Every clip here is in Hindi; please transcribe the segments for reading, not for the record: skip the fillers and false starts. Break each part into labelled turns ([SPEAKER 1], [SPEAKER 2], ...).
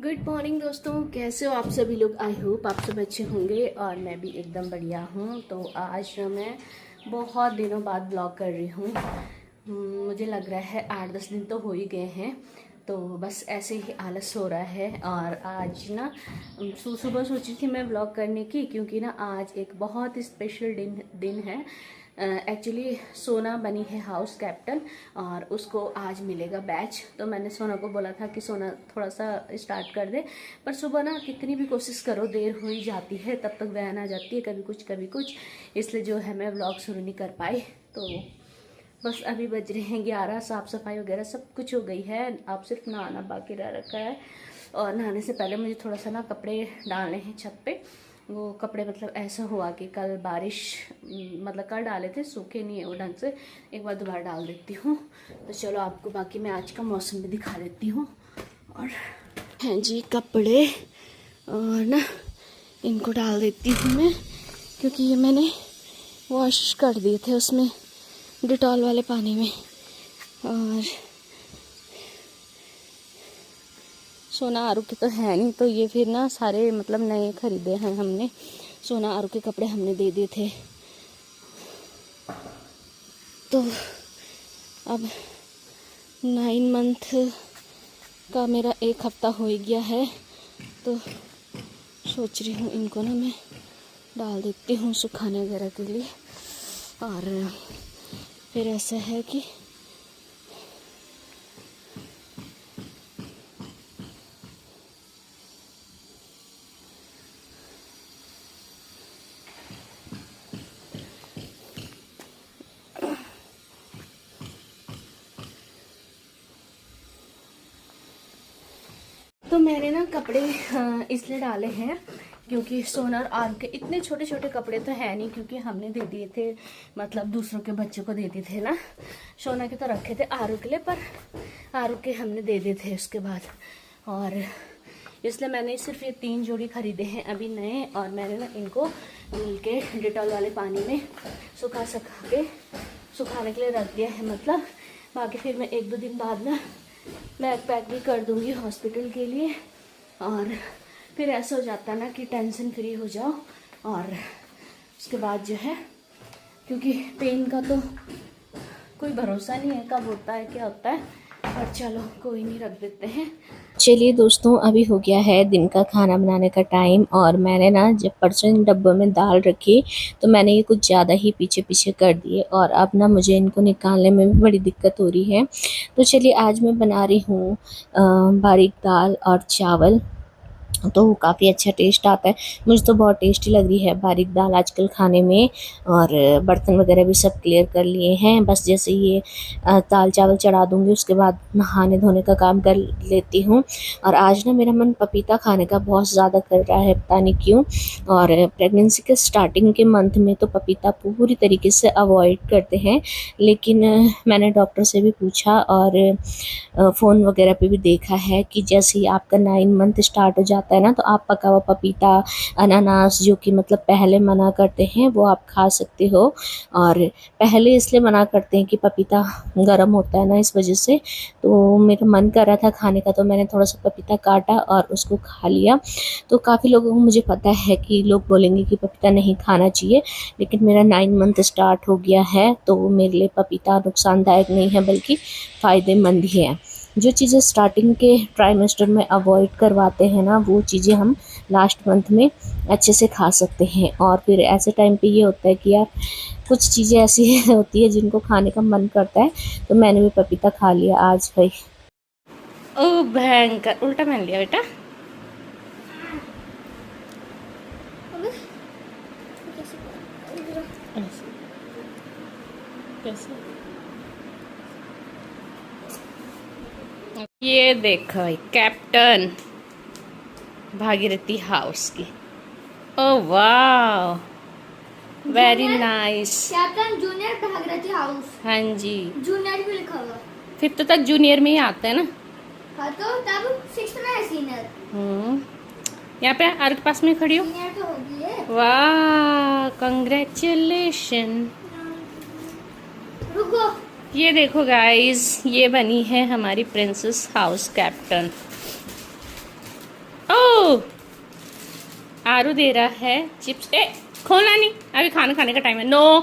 [SPEAKER 1] गुड मॉर्निंग दोस्तों, कैसे हो आप सभी लोग। आई होप आप सब अच्छे होंगे और मैं भी एकदम बढ़िया हूँ। तो आज मैं बहुत दिनों बाद ब्लॉग कर रही हूँ। मुझे लग रहा है 8-10 दिन तो हो ही गए हैं। तो बस ऐसे ही आलस हो रहा है। और आज ना सुबह सोची थी मैं ब्लॉग करने की, क्योंकि ना आज एक बहुत स्पेशल दिन है। एक्चुअली सोना बनी है हाउस कैप्टन और उसको आज मिलेगा बैच। तो मैंने सोना को बोला था कि सोना थोड़ा सा स्टार्ट कर दे, पर सुबह ना कितनी भी कोशिश करो देर हो ही जाती है, तब तक वैन आ जाती है, कभी कुछ, इसलिए जो है मैं व्लॉग शुरू नहीं कर पाई। तो बस अभी बज रहे हैं 11। साफ़ सफाई वगैरह सब कुछ हो गई है, अब सिर्फ नहाना बाकी रह रखा है। और नहाने से पहले मुझे थोड़ा सा ना कपड़े डालने हैं छत पे। वो कपड़े मतलब ऐसा हुआ कि कल बारिश, मतलब कल डाले थे, सूखे नहीं है वो ढंग से, एक बार दोबारा डाल देती हूँ। तो चलो आपको बाकी मैं आज का मौसम भी दिखा देती हूँ। और हैं जी कपड़े, और ना इनको डाल देती हूँ मैं, क्योंकि ये मैंने वॉश कर दिए थे उसमें डिटॉल वाले पानी में। और सोना आरू के तो है नहीं, तो ये फिर ना सारे मतलब नए खरीदे हैं हमने। सोना आरू के कपड़े हमने दे दिए थे। तो अब 9 मंथ का मेरा 1 हफ्ता हो ही गया है। तो सोच रही हूँ इनको ना मैं डाल देती हूँ सुखाने वगैरह के लिए। और फिर ऐसा है कि तो मैंने ना कपड़े इसलिए डाले हैं क्योंकि सोना और आरू के इतने छोटे छोटे कपड़े तो है नहीं, क्योंकि हमने दे दिए थे, मतलब दूसरों के बच्चों को देते थे ना। सोना के तो रखे थे आरू के लिए, पर आरू के हमने दे दिए थे उसके बाद। और इसलिए मैंने सिर्फ ये 3 जोड़ी खरीदे हैं अभी नए। और मैंने ना इनको मिल के डिटॉल वाले पानी में सुखाने के लिए रख दिया है। मतलब बाकी फिर मैं 1-2 दिन बाद ना बैग पैक भी कर दूंगी हॉस्पिटल के लिए। और फिर ऐसा हो जाता है ना कि टेंशन फ्री हो जाओ। और उसके बाद जो है, क्योंकि पेन का तो कोई भरोसा नहीं है कब होता है क्या होता है, पर चलो कोई नहीं, रख देते हैं। चलिए दोस्तों, अभी हो गया है दिन का खाना बनाने का टाइम। और मैंने ना जब परसों इन डब्बों में दाल रखी, तो मैंने ये कुछ ज़्यादा ही पीछे कर दिए, और अब ना मुझे इनको निकालने में भी बड़ी दिक्कत हो रही है। तो चलिए आज मैं बना रही हूँ बारीक दाल और चावल। तो काफ़ी अच्छा टेस्ट आता है, मुझे तो बहुत टेस्टी लग रही है बारीक दाल आजकल खाने में। और बर्तन वगैरह भी सब क्लियर कर लिए हैं, बस जैसे ये दाल चावल चढ़ा दूँगी उसके बाद नहाने धोने का काम कर लेती हूँ। और आज ना मेरा मन पपीता खाने का बहुत ज़्यादा कर रहा है, पता नहीं क्यों। और प्रेगनेंसी के स्टार्टिंग के मंथ में तो पपीता पूरी तरीके से अवॉइड करते हैं, लेकिन मैंने डॉक्टर से भी पूछा और फ़ोन वगैरह पे भी देखा है कि जैसे ही आपका 9 मंथ स्टार्ट हो जाता है ना, तो आप पका हुआ पपीता, अनानास, जो कि मतलब पहले मना करते हैं, वो आप खा सकते हो। और पहले इसलिए मना करते हैं कि पपीता गर्म होता है ना, इस वजह से। तो मेरा मन कर रहा था खाने का, तो मैंने थोड़ा सा पपीता काटा और उसको खा लिया। तो काफ़ी लोगों को मुझे पता है कि लोग बोलेंगे कि पपीता नहीं खाना चाहिए, लेकिन मेरा 9 मंथ स्टार्ट हो गया है, तो मेरे लिए पपीता नुकसानदायक नहीं है बल्कि फ़ायदेमंद ही है। जो चीज़ें स्टार्टिंग के ट्राइमेस्टर में अवॉइड करवाते हैं ना, वो चीज़ें हम लास्ट मंथ में अच्छे से खा सकते हैं। और फिर ऐसे टाइम पे ये होता है कि यार कुछ चीज़ें ऐसी होती है जिनको खाने का मन करता है। तो मैंने भी पपीता खा लिया आज भाई। ओ भयंकर, उल्टा पहन लिया बेटा। कैसे? ये देखो भाई, कैप्टन भागीरथी हाउस की। ओह वाह, very nice.
[SPEAKER 2] Captain junior Bhagirathi house.
[SPEAKER 1] हाँ जी,
[SPEAKER 2] जूनियर भी लिखा हुआ।
[SPEAKER 1] 5th तक जूनियर में ही आता है ना।
[SPEAKER 2] हाँ तो तब 6th में है सीनियर।
[SPEAKER 1] यहाँ पे आर के पास में खड़ी हो।
[SPEAKER 2] सीनियर तो होगी है।
[SPEAKER 1] वाह, कंग्रेचुलेशन।
[SPEAKER 2] रुको,
[SPEAKER 1] ये देखो गाइस, ये बनी है हमारी प्रिंसेस हाउस कैप्टन। आरू दे रहा है चिप्स। ए खोलना नहीं, अभी खाना खाने का टाइम है। No,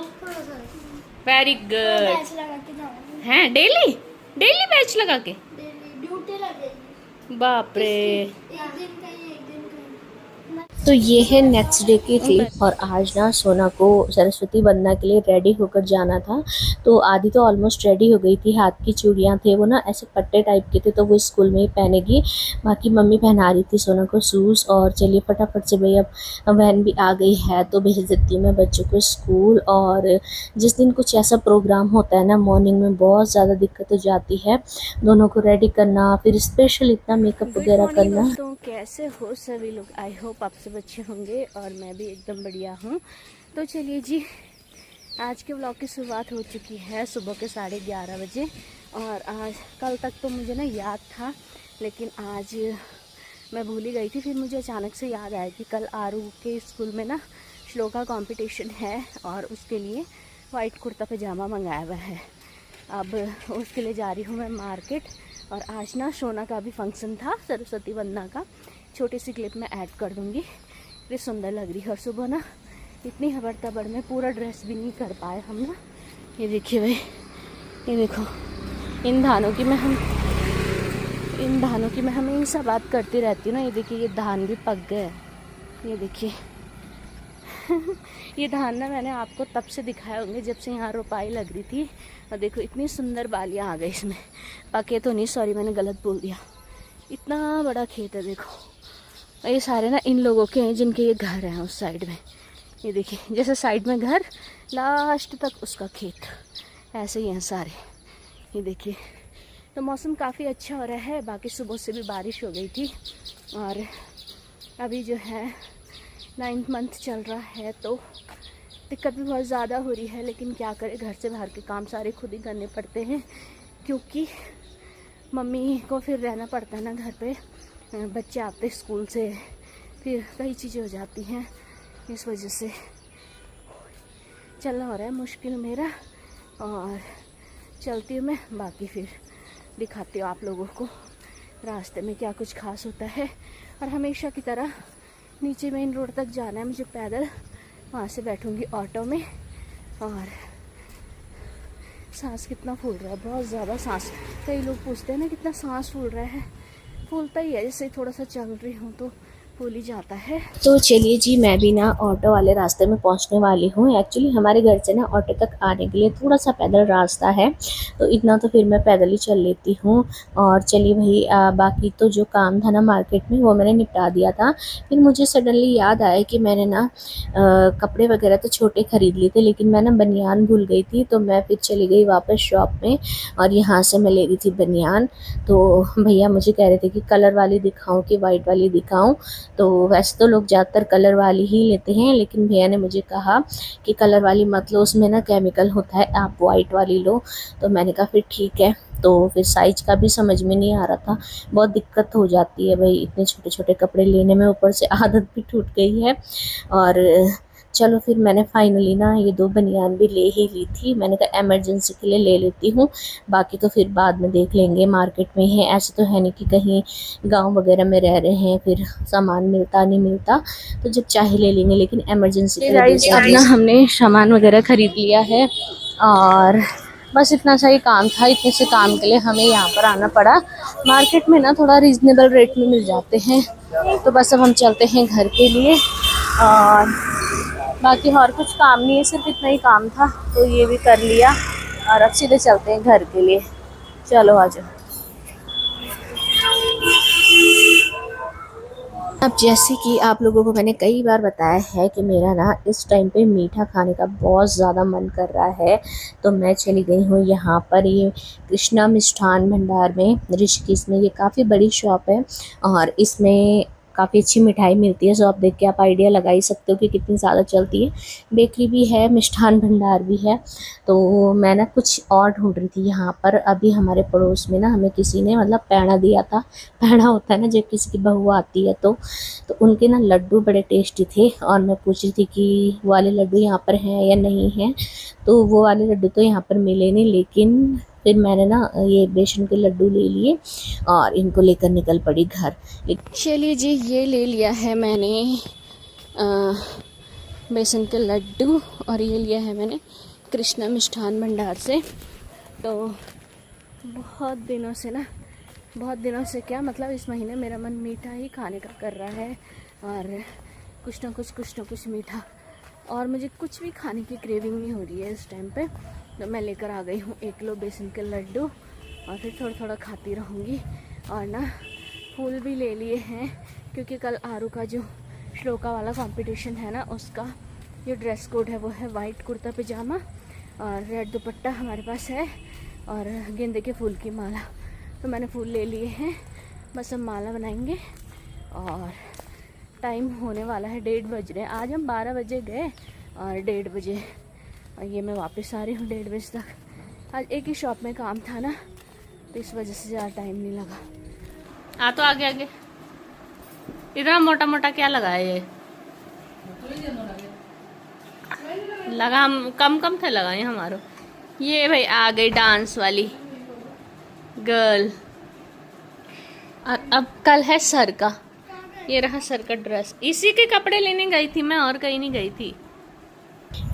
[SPEAKER 1] very good.
[SPEAKER 2] बैच लगा के जाऊंगी।
[SPEAKER 1] हैं डेली डेली बैच लगा के?
[SPEAKER 2] ड्यूटी लगेगी।
[SPEAKER 1] बाप रे।
[SPEAKER 2] एक दिन का ही, एक दिन का ही।
[SPEAKER 3] तो ये है नेक्स्ट डे की क्लिप। और आज ना सोना को सरस्वती वंदना के लिए रेडी होकर जाना था। तो आधी तो ऑलमोस्ट रेडी हो गई थी। हाथ की चूड़ियाँ थे वो ना ऐसे पट्टे टाइप के थे, तो वो स्कूल में ही पहनेगी। बाकी मम्मी पहना रही थी सोना को शूज़। और चलिए फटाफट से भाई अब वैन भी आ गई है तो भेज देती हूँ मैं बच्चों को स्कूल। और जिस दिन कुछ ऐसा प्रोग्राम होता है ना, मॉर्निंग में बहुत ज़्यादा दिक्कत हो जाती है दोनों को रेडी करना, फिर स्पेशल इतना मेकअप वगैरह करना।
[SPEAKER 1] दोस्तों कैसे हो सभी लोग? आई होप आप सब अच्छे होंगे और मैं भी एकदम बढ़िया हूँ। तो चलिए जी, आज के व्लॉग की शुरुआत हो चुकी है सुबह के 11:30 बजे। और आज कल तक तो मुझे ना याद था, लेकिन आज मैं भूल ही गई थी। फिर मुझे अचानक से याद आया कि कल आरू के स्कूल में ना श्लोका कंपटीशन है और उसके लिए वाइट कुर्ता पजामा मंगाया हुआ है। अब उसके लिए जा रही हूँ मैं मार्केट। और आज ना सोना का भी फंक्शन था, सरस्वती वंदना का। छोटी सी क्लिप में ऐड कर दूँगी। इतनी सुंदर लग रही है। और सुबह ना इतनी हबड़ तबड़ में पूरा ड्रेस भी नहीं कर पाए हम ना। ये देखिए भाई, ये देखो इन धानों की मैं हमेशा बात करती रहती हूँ ना। ये देखिए ये धान भी पक गए। ये देखिए ये धान ना मैंने आपको तब से दिखाए होंगे जब से यहाँ रोपाई लग रही थी। और देखो इतनी सुंदर बालियाँ आ गई इसमें। पके तो नहीं, सॉरी मैंने गलत बोल दिया। इतना बड़ा खेत है देखो। और ये सारे ना इन लोगों के हैं जिनके ये घर हैं उस साइड में। ये देखिए जैसे साइड में घर, लास्ट तक उसका खेत, ऐसे ही हैं सारे। ये देखिए तो मौसम काफ़ी अच्छा हो रहा है। बाकी सुबह से भी बारिश हो गई थी। और अभी जो है 9th मंथ चल रहा है तो दिक्कत भी बहुत ज़्यादा हो रही है। लेकिन क्या करें, घर से बाहर के काम सारे खुद ही करने पड़ते हैं, क्योंकि मम्मी को फिर रहना पड़ता है ना घर पे। बच्चे आते स्कूल से, फिर कई चीज़ें हो जाती हैं। इस वजह से चलना हो रहा है मुश्किल मेरा। और चलती हूँ मैं, बाकी फिर दिखाती हूँ आप लोगों को रास्ते में क्या कुछ खास होता है। और हमेशा की तरह नीचे मेन रोड तक जाना है मुझे पैदल। वहाँ से बैठूँगी ऑटो में। और सांस कितना फूल रहा है, बहुत ज़्यादा सांस। कई लोग पूछते हैं ना कितना सांस फूल रहा है। फूलता ही है, जैसे थोड़ा सा चल रही हूँ तो फूल ही जाता है।
[SPEAKER 3] तो चलिए जी, मैं भी ना ऑटो वाले रास्ते में पहुंचने वाली हूँ। एक्चुअली हमारे घर से ना ऑटो तक आने के लिए थोड़ा सा पैदल रास्ता है, तो इतना तो फिर मैं पैदल ही चल लेती हूँ। और चलिए भाई, बाकी तो जो काम था ना मार्केट में वो मैंने निपटा दिया था। फिर मुझे सडनली याद आया कि मैंने ना कपड़े वगैरह तो छोटे ख़रीद लिए थे, लेकिन मैं ना बनियान भूल गई थी। तो मैं फिर चली गई वापस शॉप में और यहाँ से मैं ले रही थी बनियान। तो भैया मुझे कह रहे थे कि कलर वाली दिखाऊँ कि वाइट वाली दिखाऊँ। तो वैसे तो लोग ज़्यादातर कलर वाली ही लेते हैं, लेकिन भैया ने मुझे कहा कि कलर वाली मत लो, उसमें ना केमिकल होता है, आप वाइट वाली लो। तो मैंने कहा फिर ठीक है। तो फिर साइज़ का भी समझ में नहीं आ रहा था, बहुत दिक्कत हो जाती है भाई इतने छोटे छोटे कपड़े लेने में, ऊपर से आदत भी टूट गई है। और चलो फिर मैंने फाइनली ना ये 2 बनियान भी ले ही ली थी। मैंने कहा इमरजेंसी के लिए ले लेती हूँ, बाकी तो फिर बाद में देख लेंगे। मार्केट में है, ऐसे तो है नहीं कि कहीं गांव वगैरह में रह रहे हैं फिर सामान मिलता नहीं मिलता, तो जब चाहे ले लेंगे, लेकिन इमरजेंसी के लिए
[SPEAKER 1] अब ना हमने सामान वगैरह ख़रीद लिया है और बस इतना सा ही काम था। इतने से काम के लिए हमें यहाँ पर आना पड़ा। मार्केट में ना थोड़ा रीज़नेबल रेट में मिल जाते हैं। तो बस अब हम चलते हैं घर के लिए। और बाकी और कुछ काम नहीं है, सिर्फ इतना ही काम था, तो ये भी कर लिया। और अब सीधे चलते हैं घर के लिए। चलो आ जाओ।
[SPEAKER 3] अब जैसे कि आप लोगों को मैंने कई बार बताया है कि मेरा ना इस टाइम पे मीठा खाने का बहुत ज़्यादा मन कर रहा है, तो मैं चली गई हूँ यहाँ पर, ये कृष्णा मिष्ठान भंडार में ऋषिकेश में। ये काफ़ी बड़ी शॉप है और इसमें काफ़ी अच्छी मिठाई मिलती है। सो आप देख के आप आइडिया लगा ही सकते हो कि कितनी ज़्यादा चलती है। बेकरी भी है, मिष्ठान भंडार भी है। तो मैं ना कुछ और ढूंढ रही थी यहाँ पर। अभी हमारे पड़ोस में ना हमें किसी ने मतलब पैड़ा दिया था। पैड़ा होता है ना जब किसी की बहू आती है तो उनके ना लड्डू बड़े टेस्टी थे। और मैं पूछ रही थी कि वो वाले लड्डू यहाँ पर हैं या नहीं हैं। तो वो वाले लड्डू तो यहाँ पर मिले नहीं, लेकिन फिर मैंने ना ये बेसन के लड्डू ले लिए और इनको लेकर निकल पड़ी घर।
[SPEAKER 1] चलिए जी, ये ले लिया है मैंने बेसन के लड्डू, और ये लिया है मैंने कृष्णा मिष्ठान भंडार से। तो बहुत दिनों से क्या मतलब इस महीने मेरा मन मीठा ही खाने का कर रहा है, और कुछ ना कुछ मीठा, और मुझे कुछ भी खाने की क्रेविंग नहीं हो रही है इस टाइम पे। तो मैं लेकर आ गई हूँ 1 किलो बेसन के लड्डू, और फिर थोड़ा खाती रहूँगी। और ना फूल भी ले लिए हैं, क्योंकि कल आरू का जो श्लोका वाला कंपटीशन है ना, उसका जो ड्रेस कोड है वो है वाइट कुर्ता पजामा और रेड दुपट्टा हमारे पास है, और गेंदे के फूल की माला। तो मैंने फूल ले लिए हैं, बस हम माला बनाएंगे। और टाइम होने वाला है 1:30 बज रहे हैं। आज हम 12 बजे गए और 1:30 बजे, और ये मैं वापस आ रही हूँ 1:30 बजे तक। आज एक ही शॉप में काम था ना, तो इस वजह से ज़्यादा टाइम नहीं लगा।
[SPEAKER 3] तो आगे इतना मोटा क्या लगाया ये? लगा कम थे लगाए हमारो। ये भाई आ गई डांस वाली गर्ल। और अब कल है सर का, ये रहा सर का ड्रेस। इसी के कपड़े लेने गई थी मैं, और कहीं नहीं गई थी।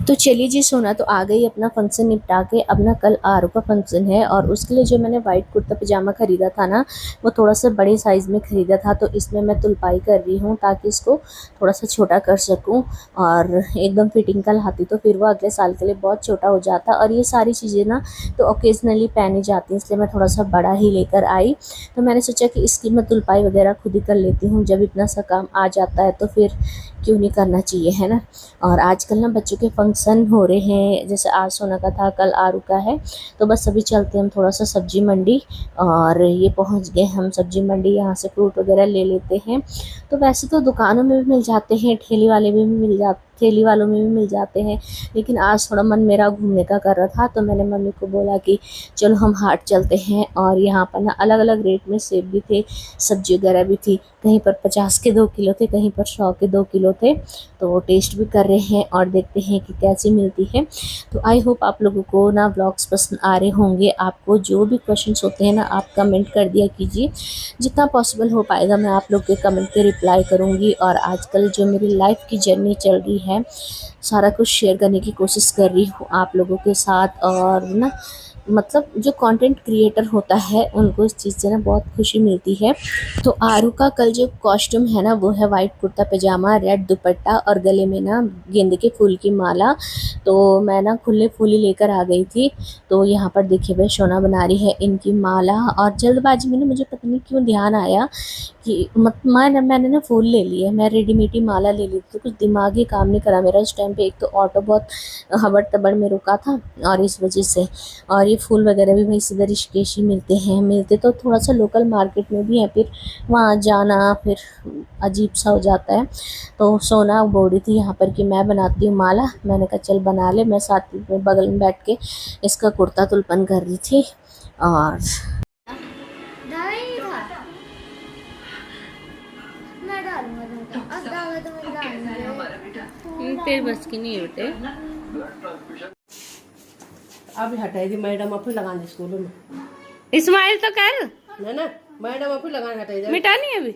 [SPEAKER 3] तो चलिए जी, सोना तो आ गई अपना फंक्शन निपटा के। अब ना कल आरू का फंक्शन है, और उसके लिए जो मैंने वाइट कुर्ता पजामा खरीदा था ना, वो थोड़ा सा बड़े साइज़ में खरीदा था। तो इसमें मैं तुलपाई कर रही हूँ ताकि इसको थोड़ा सा छोटा कर सकूँ, और एकदम फिटिंग का लाती तो फिर वो अगले साल के लिए बहुत छोटा हो जाता। और ये सारी चीज़ें ना तो ओकेजनली पहनी जाती हैं, इसलिए मैं थोड़ा सा बड़ा ही लेकर आई। तो मैंने सोचा कि इसकी मैं तुलपाई वगैरह खुद ही कर लेती हूँ, जब इतना सा काम आ जाता है तो फिर क्यों नहीं करना चाहिए, है ना। और आजकल ना बच्चों के फंक्शन हो रहे हैं, जैसे आज सोना का था, कल आरू का है। तो बस अभी चलते हैं हम थोड़ा सा सब्जी मंडी, और ये पहुंच गए हम सब्जी मंडी। यहाँ से फ्रूट वगैरह ले लेते हैं। तो वैसे तो दुकानों में भी मिल जाते हैं, ठेली वालों में भी मिल जाते हैं, लेकिन आज थोड़ा मन मेरा घूमने का कर रहा था। तो मैंने मम्मी को बोला कि चलो हम हाट चलते हैं। और यहाँ पर ना अलग अलग रेट में सेब भी थे, सब्जी वगैरह भी थी। कहीं पर 50 के 2 किलो थे, कहीं पर 100 के 2 किलो थे। तो टेस्ट भी कर रहे हैं और देखते हैं कि कैसी मिलती है। तो आई होप आप लोगों को ना व्लॉग्स पसंद आ रहे होंगे। आपको जो भी क्वेश्चंस होते हैं ना, आप कमेंट कर दिया कीजिए, जितना पॉसिबल हो पाएगा मैं आप लोग के कमेंट पे रिप्लाई करूँगी। और आजकल जो मेरी लाइफ की जर्नी चल रही है, सारा कुछ शेयर करने की कोशिश कर रही हूँ आप लोगों के साथ। और ना मतलब जो कंटेंट क्रिएटर होता है उनको इस चीज़ से ना बहुत खुशी मिलती है। तो आरू का कल जो कॉस्ट्यूम है ना, वो है वाइट कुर्ता पजामा, रेड दुपट्टा और गले में ना गेंदे के फूल की माला। तो मैं ना खुले फूल ही लेकर आ गई थी। तो यहाँ पर देखिए भाई सोना बना रही है इनकी माला, और जल्दबाजी में ना मुझे पता नहीं क्यों ध्यान आया कि मैंने ना फूल ले लिए, मैं रेडीमेड ही माला ले ली। तो कुछ दिमागी काम नहीं करा मेरा इस टाइम पे। एक तो ऑटो बहुत हबड़ तबड़ में रुका था, और इस वजह से। और ये फूल वगैरह भी भाई सीधा ऋषिकेश ही मिलते हैं, मिलते तो थोड़ा सा लोकल मार्केट में भी है, फिर वहाँ जाना फिर अजीब सा हो जाता है। तो सोना बोल रही थी यहाँ पर कि मैं बनाती हूँ माला। मैंने कहा चल बना ले। मैं साथ में बगल में बैठ के इसका कुर्ता तुलपन कर रही थी। और
[SPEAKER 2] मैं डालूंगा अब डालूंगा तो मैं डालूंगा।
[SPEAKER 3] तेरे बस की नहीं बेटे।
[SPEAKER 4] अब हटाई थी मैडम अपने लगाने स्कूलों में।
[SPEAKER 3] इस्माइल तो कर
[SPEAKER 4] ना मैडम अपने लगाने हटाई
[SPEAKER 3] मिटा नहीं अभी।